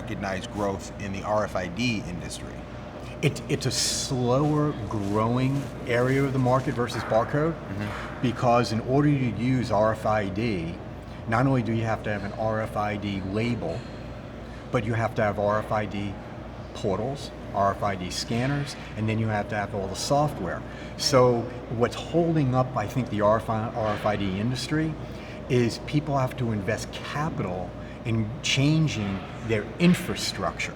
recognize growth in the RFID industry? It's a slower growing area of the market versus barcode, because in order to use RFID, not only do you have to have an RFID label, but you have to have RFID portals, RFID scanners, and then you have to have all the software. So what's holding up, I think, the RFID industry is people have to invest capital in changing their infrastructure.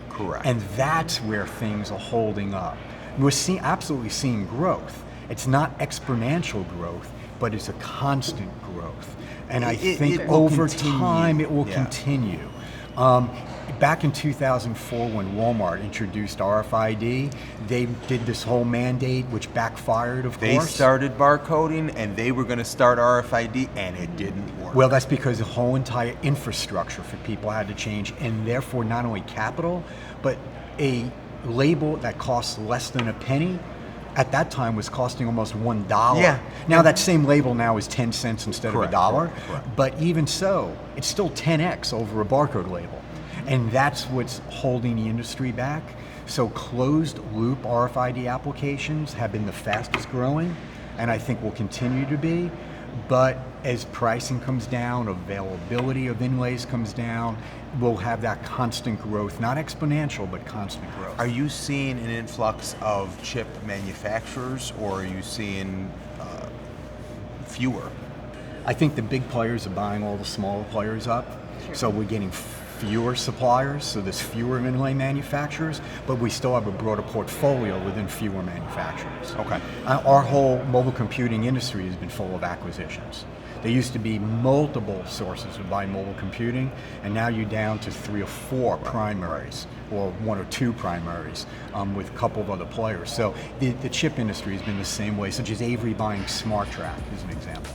Correct. And that's where things are holding up. We're absolutely seeing growth. It's not exponential growth, but it's a constant growth. And I think over time it will continue. Back in 2004, when Walmart introduced RFID, they did this whole mandate, which backfired, of course. They started barcoding, and they were going to start RFID, and it didn't work. Well, that's because the whole entire infrastructure for people had to change, and therefore not only capital, but a label that costs less than a penny at that time was costing almost $1. Yeah. Now that same label now is 10 cents instead of $1, correct. But even so, it's still 10x over a barcode label. And that's what's holding the industry back. So closed loop RFID applications have been the fastest growing, and I think will continue to be. But as pricing comes down, availability of inlays comes down, we'll have that constant growth, not exponential, but constant growth. Are you seeing an influx of chip manufacturers, or are you seeing fewer? I think the big players are buying all the smaller players up. So we're getting fewer suppliers, so there's fewer inlay manufacturers, but we still have a broader portfolio within fewer manufacturers. Okay. Our whole mobile computing industry has been full of acquisitions. There used to be multiple sources to buy mobile computing, and now you're down to 3 or 4 primaries, or 1 or 2 primaries, with a couple of other players. So the chip industry has been the same way, such as Avery buying SmartTrack as an example.